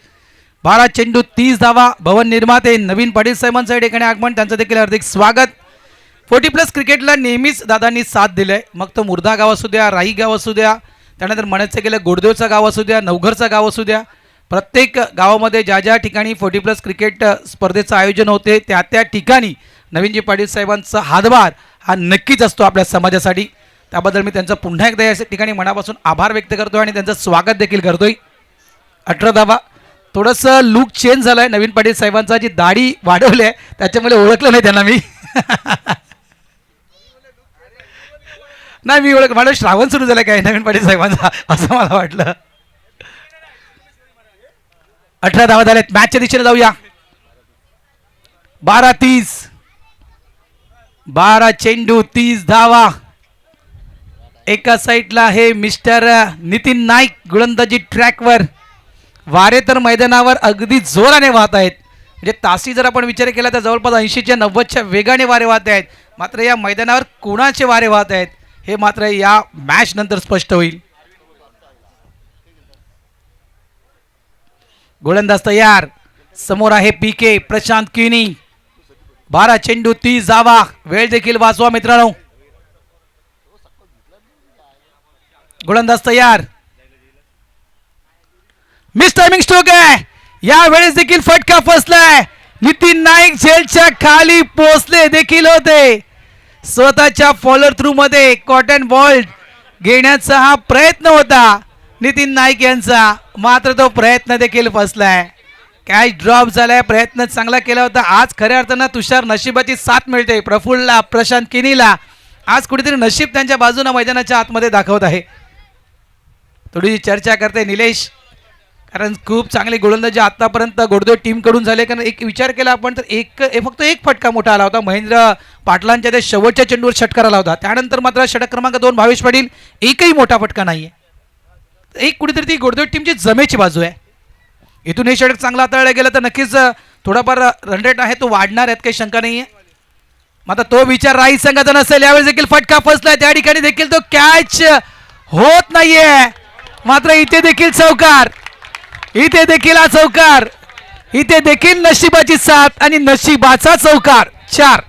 12 चेंडू 30 धावा. भवन निर्माते नवीन पाटील साहेबांचं या ठिकाणी आगमन, त्यांचं देखील हार्दिक स्वागत. 40+ क्रिकेटला नेहमीच दादांनी साथ दिलाय, मग तो मुर्धा गाव असू द्या, राई गाव असू द्या, त्यानंतर म्हणायचं गेलं गोडदेवचं गाव असू द्या, नवघरचं गाव असू द्या. प्रत्येक गावामध्ये ज्या ज्या ठिकाणी 40+ क्रिकेट स्पर्धेचं आयोजन होते त्या ठिकाणी नवीनजी पाटील साहेबांचा हातभार हा नक्कीच असतो आपल्या समाजासाठी. त्याबद्दल मी त्यांचं पुन्हा एकदा या ठिकाणी मनापासून आभार व्यक्त करतोय आणि त्यांचं स्वागत देखील करतोय. 18 धावा. थोडंसं लुक चेंज झालं आहे नवीन पाटील साहेबांचा, जी दाढी वाढवली आहे त्याच्यामुळे ओळखलं नाही त्यांना मी. नाही मी ओळख, मला श्रावण सुरू झालं काय नवीन पाटील साहेबांचा असं मला वाटलं. 18 धावा झाल्यात. मॅचच्या दिशेने जाऊया. 12-30. 12 चेंडू 30 धावा. एका साईडला आहे मिस्टर नितीन नाईक गोलंदाजी ट्रॅकवर. वारे तर मैदानावर अगदी जोराने वाहत आहेत. म्हणजे तासी जर आपण विचार केला तर जवळपास 80-90च्या वेगाने वारे वाहत आहेत. मात्र या मैदानावर कोणाचे वारे वाहत आहेत हे मात्र या मॅच नंतर स्पष्ट होईल. गोलंदाज तयार. समोर आहे पीके प्रशांत किनी. 12 चेंडू 30 धावा. वेळ देखील वाचवा मित्रांनो. गोलंदाज तयार. मिस टायमिंग स्ट्रोक आहे. या वेळेस देखील फटका फसलाय. नितीन नाईक झेलच्या खाली पोहोचले देखील होते. स्वतःच्या फॉलोअर थ्रू मध्ये कॉटन बॉल घेण्याचा हा प्रयत्न होता नितीन नाईक यांचा, मात्र तो प्रयत्न देखील फसलाय. कॅच ड्रॉप झालाय. प्रयत्न चांगला केला होता. आज खऱ्या अर्थानं तुषार नशिबाची साथ मिळते प्रफुल्लला, प्रशांत किनीला. आज कुठेतरी नशीब त्यांच्या बाजूने मैदानाच्या आतमध्ये दाखवत आहे. थोडी चर्चा करते निलेश, कारण खूप चांगली गोलंदाजी आतापर्यंत गोडदेव टीम कडून झाले. कारण एक विचार केला आपण तर फक्त एक फटका मोठा आला होता महेंद्र पाटलांच्या त्या शेवटच्या चेंडूवर षटकार आला होता. त्यानंतर मात्र षटक क्रमांक 2 भावेश पाटील, एकही मोठा फटका नाहीये. एक कुठेतरी ती गोडदेव टीमची जमेची बाजू आहे. इथून हे षटक चांगला हाताळलं गेलं तर नक्कीच थोडाफार रन रेट आहे तो वाढणार आहेत, काही शंका नाहीये. मात्र तो विचार राई संघाचा नसेल. यावेळेस देखील फटका फसलाय. त्या ठिकाणी देखील तो कॅच होत नाहीये. मात्र इथे देखील चौकार. इथे देखील हा चौकार. इथे देखील नशिबाची साथ आणि नशिबाचा चौकार. 4.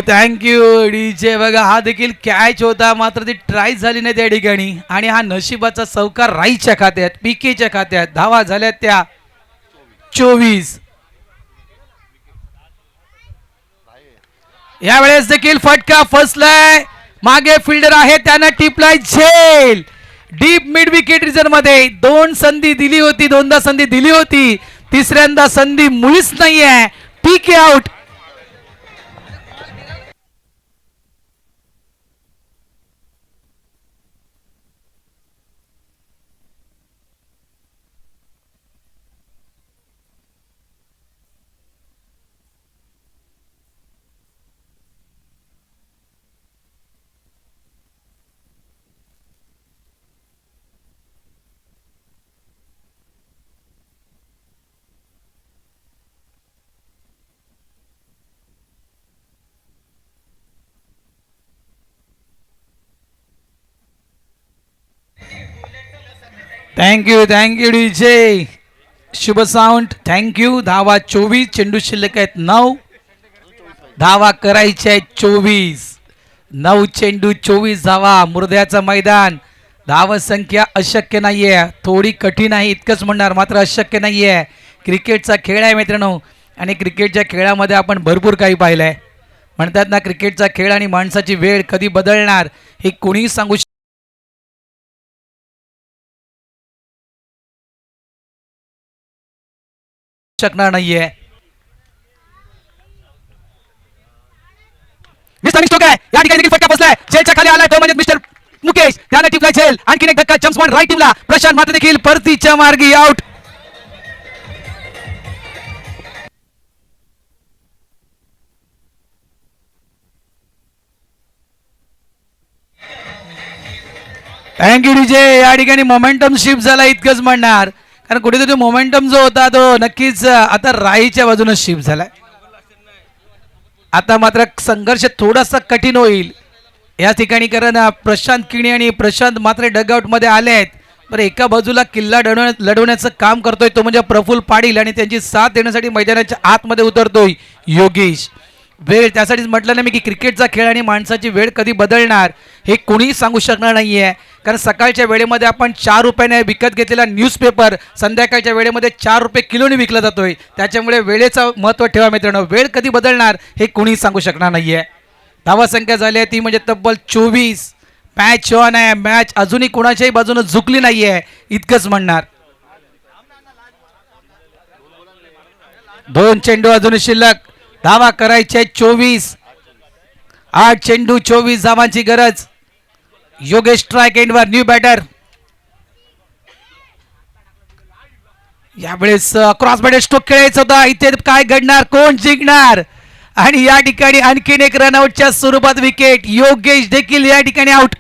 Thank you DJ. बघा हा देखील कॅच होता, मात्र ती ट्राय झाली नाही त्या ठिकाणी. आणि हा नशिबाचा चौकार राईच्या खात्यात, पीकेच्या खात्यात. धावा झाल्यात त्या 24. यावेळेस देखील फटका फसलाय. मागे फिल्डर आहे, त्यानं टिपलाय झेल. डीप मिड विकेट रिजन मध्ये 2 संधी दिली होती, 2दा संधी दिली होती. तिसऱ्यांदा संधी मुळीच नाहीये. पीके आउट. Thank you DJ. शुभ साऊंड थँक्यू. धावा 24, चेंडू शिल्लक आहेत 9. धावा करायच्या आहेत 24. 9 चेंडू 24 धावा. मुर्द्याचं मैदान. धाव संख्या अशक्य नाहीये, थोडी कठीण आहे इतकंच म्हणणार, मात्र अशक्य नाहीये. क्रिकेटचा खेळ आहे मित्रांनो, आणि क्रिकेटच्या खेळामध्ये आपण भरपूर काही पाहिलं आहे. म्हणतात ना, क्रिकेटचा खेळ आणि माणसाची वेळ कधी बदलणार हे कोणीही सांगू शकणार नाहीये. मिस्टर निष्ठोक आहे या ठिकाणी देखील फटका बसलाय. जेलच्या खाली आलाय तो म्हणजे मिस्टर मुकेश. त्याने टिपलाय झेल. आणखीन एक धक्का जम्प्स पॉइंट राईट टीमला. प्रशांत मात्र देखील परतीच्या मार्गी आउट. Thank you DJ. या ठिकाणी मोमेंटम शिफ्ट झाला इतकंच म्हणणार, कारण कुठेतरी मोमेंटम जो होता तो नक्कीच आता राईच्या बाजूने शिफ्ट झालाय. आता मात्र संघर्ष थोडासा कठीण होईल या ठिकाणी, कारण प्रशांत किणी आणि प्रशांत मात्र डगआउट मध्ये आले आहेत. बरं, एका बाजूला किल्ला लढवण्याचं काम करतोय तो म्हणजे प्रफुल्ल पाटील, आणि त्यांची साथ देण्यासाठी मैदानाच्या आतमध्ये उतरतोय योगेश. वेळ त्यासाठीच म्हटलं ना मी की क्रिकेटचा खेळ आणि माणसाची वेळ कधी बदलणार हे कोणीही सांगू शकणार नाहीये. कारण सकाळच्या वेळेमध्ये आपण 4 रुपयाने विकत घेतलेला न्यूजपेपर संध्याकाळच्या वेळेमध्ये 4 रुपये किलोने विकला जातोय. त्याच्यामुळे वेळेचं महत्त्व ठेवा मित्रांनो. वेळ कधी बदलणार हे कोणीही सांगू शकणार नाहीये. धावा संख्या झाली आहे ती म्हणजे तब्बल 24. मॅच ऑन आहे. मॅच अजूनही कोणाच्याही बाजूने झुकली नाहीये इतकंच म्हणणार. 2 चेंडू अजूनही शिल्लक. धावा करायचे 24. 8 चेंडू 24 धावांची गरज. योगेश स्ट्राइक एंडवर. New batter. यावेळेस क्रॉस बॅटर स्ट्रोक खेळायचा होता. इथे काय घडणार, कोण जिंकणार, आणि या ठिकाणी आणखीन एक रनआउटच्या स्वरूपात विकेट. योगेश देखील या ठिकाणी आउट.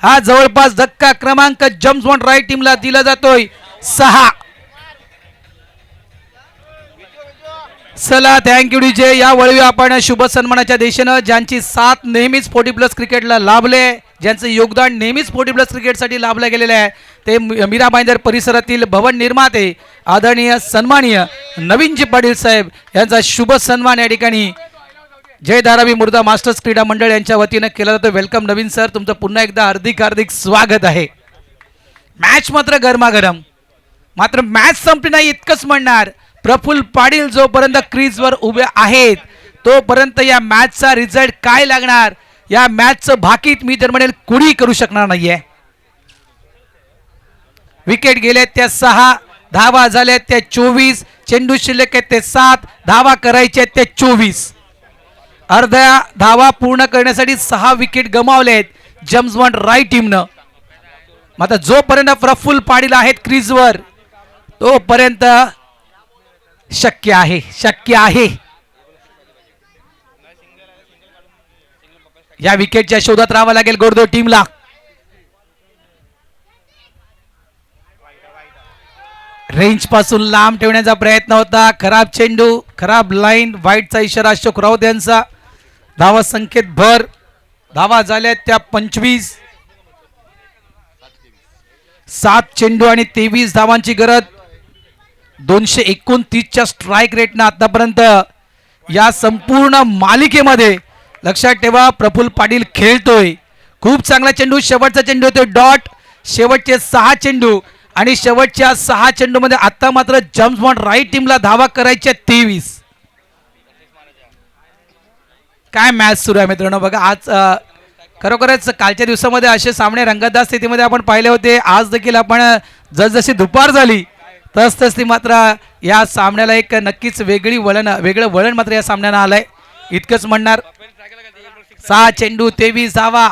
हा जवळपास धक्का क्रमांक जम्प्स ऑन राईट टीमला दिला जातोय 6. चला थँक्यू डीजे. या वळवी आपण शुभ सन्मानाच्या दिशेनं ज्यांची साथ नेहमीच 40+ क्रिकेटला लाभले, ज्यांचं योगदान नेहमीच 40+ क्रिकेटसाठी लाभलं गेलेलं आहे, ते मीरा भाईंदर परिसरातील भवन निर्माते आदरणीय सन्माननीय नवीनजी पाटील साहेब यांचा शुभ सन्मान या ठिकाणी जय धारावी मुर्दा मास्टर्स क्रीडा मंडळ यांच्या वतीनं केला जातो. वेलकम नवीन सर, तुमचं पुन्हा एकदा हार्दिक हार्दिक स्वागत आहे. मॅच मात्र गरमागरम. मात्र मॅच संपली नाही इतकंच म्हणणार. प्रफुल्ल पाटील जोपर्यंत क्रीजवर उभे आहेत तोपर्यंत या मॅचचा रिझल्ट काय लागणार, या मॅचचं भाकीत मी तर म्हणेल कुणी करू शकणार नाहीये. विकेट गेले त्या 6. धावा झाल्या त्या 24. चेंडू शिल्लक आहेत ते 7. धावा करायच्या त्या 24. अर्ध्या धावा पूर्ण करण्यासाठी 6 विकेट गमावलेत जम्प्स ऑन राईट टीमनं. मात्र जोपर्यंत प्रफुल्ल पाटील आहेत क्रीजवर तोपर्यंत शक्य आहे, शक्य आहे. या विकेटच्या शोधात राहावं लागेल गोरदो टीमला. रेंज पासून लांब ठेवण्याचा प्रयत्न होता. खराब चेंडू, खराब लाईन. वाईटचा इशारा अशोक राऊत यांचा. धावा संख्येत भर. धावा झाल्या त्या 25. 7 चेंडू आणि 23 धावांची गरज. 229च्या स्ट्राईक रेटनं आतापर्यंत या संपूर्ण मालिकेमध्ये लक्षात ठेवा प्रफुल्ल पाटील खेळतोय. खूप चांगला चेंडू. शेवटचा चेंडू होतोय डॉट. शेवटचे 6 चेंडू आणि शेवटच्या 6 चेंडूमध्ये आता मात्र जम्प्स ऑन राईट टीमला धावा करायच्या 23. काय मॅच सुरू आहे मित्रांनो. बघा आज खरोखरच कालच्या दिवसामध्ये असे सामने रंगतदार स्थितीमध्ये आपण पाहिले होते. आज देखील आपण जसजशी दुपार झाली तसतशी मात्र या सामन्याला एक नक्कीच वेगळं वळण मात्र या सामन्याला आलंय इतकंच म्हणणार. 6 चेंडू 23 धावा.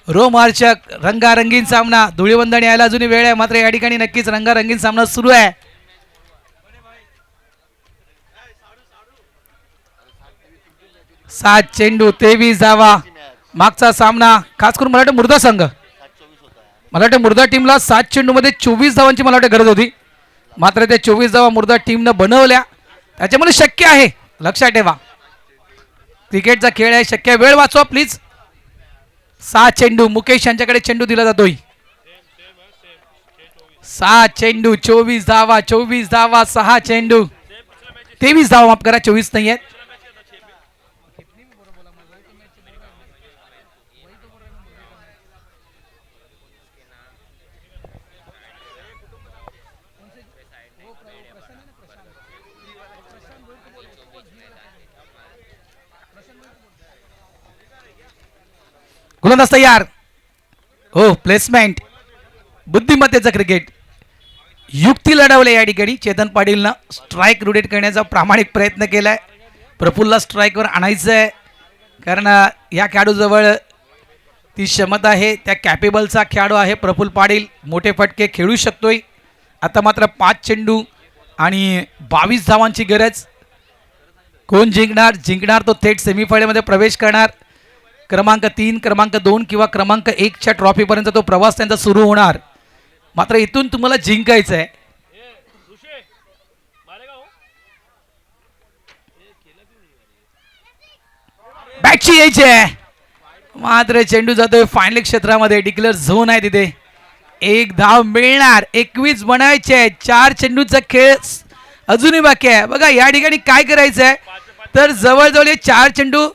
रोमांचक रंगारंगीन सामना. धुळीवंदन यायला अजूनही वेळ आहे, मात्र या ठिकाणी नक्कीच रंगारंगीन सामना सुरू आहे. सात चेंडू 23 धावा. मागचा सामना खास करून मला वाटतं मुर्दा संघ, मला वाटतं मुर्दा टीमला 7 चेंडू मध्ये 24 धावांची मला वाटतं गरज होती, मात्र त्या 24 धावा मुर्दा टीमनं बनवल्या. त्याच्यामुळे शक्य आहे. लक्षात ठेवा क्रिकेटचा खेळ आहे, शक्य आहे. वेळ वाचवा प्लीज. 6 चेंडू. मुकेश यांच्याकडे चेंडू दिला जातोय. 6 चेंडू 24 धावा, 24 धावा, 6 चेंडू 23 धावा, माफ करा 24 नाही आहेत. गोलंदाज तयार. हो, प्लेसमेंट बुद्धिमत्तेचं क्रिकेट युक्ती लढवले या ठिकाणी. चेतन पाटीलनं स्ट्राईक रोटेट करण्याचा प्रामाणिक प्रयत्न केलाय. प्रफुल्लला स्ट्राईकवर आणायचं आहे कारण या खेळाडूजवळ ती क्षमता आहे, त्या कॅपेबलचा खेळाडू आहे प्रफुल्ल पाटील. मोठे फटके खेळू शकतोय. आता मात्र 5 चेंडू आणि 22 धावांची गरज. कोण जिंकणार? जिंकणार तो थेट सेमीफायनलमध्ये प्रवेश करणार. क्रमांक 3, क्रमांक 2 किंवा क्रमांक 1च्या ट्रॉफीपर्यंत तो प्रवास त्यांचा सुरू होणार. मात्र इथून तुम्हाला जिंकायचं आहे. बॅटची यायची आहे मात्र चेंडू जातोय फायनल क्षेत्रामध्ये. डिक्लेअर झोन आहे तिथे. 1 धाव मिळणार. 21 बनायचे. 4 चेंडूचा खेळ अजूनही बाकी आहे. बघा या ठिकाणी काय करायचं आहे तर जवळजवळ 4 चेंडू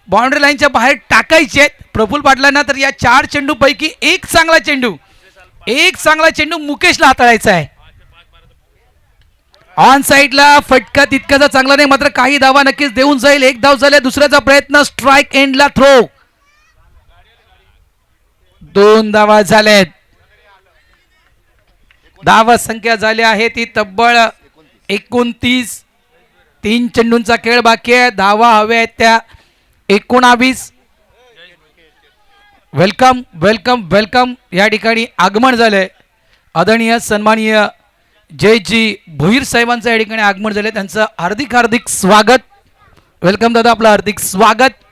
बाउंड्री लाईनच्या बाहेर टाकायचे आहेत प्रफुल्ल पाटलांना. तर या 4 चेंडू पैकी एक चांगला चेंडू मुकेशला हाताळायचा आहे. ऑन साईडला फटका तितकाचा चांगला नाही मात्र काही धावा नक्कीच देऊन जाईल. 1 धाव झाल्या. दुसऱ्याचा प्रयत्न स्ट्राईक एंडला थ्रो. 2 धावा झाल्यात. धावा संख्या झाली आहे ती तब्बल 29. 3 चेंडूंचा खेळ बाकी आहे. धावा हव्या आहेत त्या 19. वेलकम वेलकम वेलकम या ठिकाणी आगमन झालंय. आदरणीय सन्माननीय जयजी भोईर साहेबांचं या ठिकाणी आगमन झालंय. त्यांचं हार्दिक हार्दिक स्वागत. वेलकम दादा, आपलं हार्दिक स्वागत.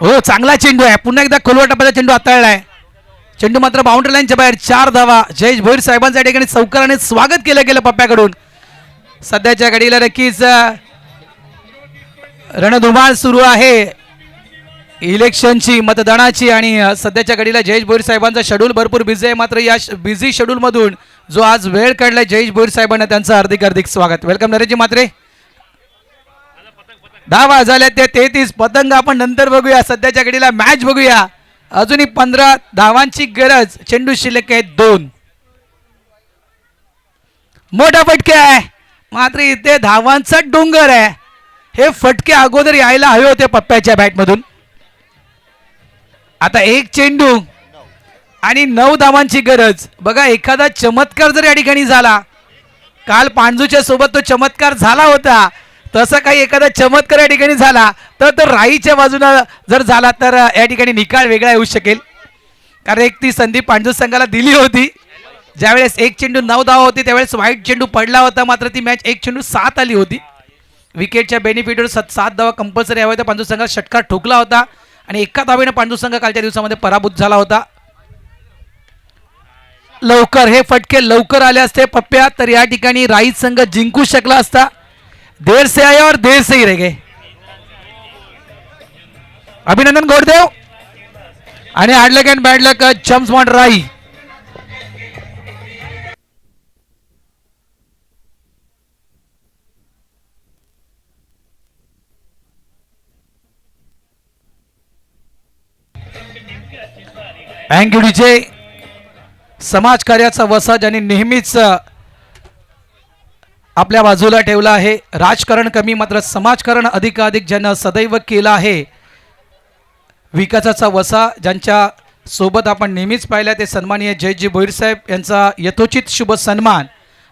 हो, चांगला चेंडू आहे. पुन्हा एकदा खोलवर टप्प्याचा चेंडू हाताळलाय. चेंडू मात्र बाउंड्री लाईनच्या बाहेर. 4 धावा. जयेश भोईर साहेबांचं या ठिकाणी सौकर्याने स्वागत केलं गेलं पप्प्याकडून. सध्याच्या घडीला नक्कीच रणधुमाळ सुरू आहे इलेक्शनची, मतदानाची आणि सध्याच्या घडीला जयेश भोईर साहेबांचा शेड्यूल भरपूर बिझी आहे. मात्र या बिझी शेड्यूलमधून जो आज वेळ काढलाय जयेश भोईर साहेबांना त्यांचं हार्दिक हार्दिक स्वागत. वेलकम नरेशजी म्हात्रे. धावा झाल्या ते 33. पतंग आपण नंतर बघूया. सध्याच्या घडीला मॅच बघूया. अजूनही 15 धावांची गरज. चेंडू शिल्लक आहे 2. मोठा फटके आहे मात्र इथे धावांचा डोंगर आहे. हे फटके अगोदर यायला हवे होते पप्प्याच्या बॅटमधून. आता 1 चेंडू आणि 9 धावांची गरज. बघा एखादा चमत्कार जर या ठिकाणी झाला, काल पांजूच्या सोबत तो चमत्कार झाला होता, तसा काही एखादा चमत्कार या ठिकाणी झाला तर राईच्या बाजूला जर झाला तर या ठिकाणी निकाल वेगळा येऊ शकेल. कारण एक ती संधी पांजू संघाला दिली होती. ज्यावेळेस 1 चेंडू 9 धावा होती त्यावेळेस वाईट चेंडू पडला होता मात्र ती मॅच 1 चेंडू 7 आली होती. विकेटच्या बेनिफिटवर 7 धावा कंपल्सरी हव्या होत्या. पांजू संघाला षटकार ठोकला होता आणि एका धावेने पांजू संघ कालच्या दिवसामध्ये पराभूत झाला होता. लवकर हे फटके लवकर आले असते पप्प्या तर या ठिकाणी राईट संघ जिंकू शकला असता. देर से आए और देर से ही रह गए. अभिनंदन गोडदेव आणि hard luck and bad luck jumps on Rai. Thank you DJ. समाजकार्याचा वसा ज्यांनी नेहमीच आपल्या बाजूला ठेवला आहे. राजकारण कमी मात्र समाजकारण अधिकाधिक ज्यांना सदैव केला आहे. विकासाचा वसा ज्यांच्या सोबत आपण नेहमीच पाहिला ते सन्माननीय जयजी भोईर साहेब यांचा यथोचित शुभ सन्मान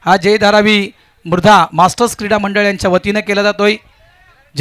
हा जय धारावी मृधा मास्टर्स क्रीडा मंडळ यांच्या वतीने केला जातोय.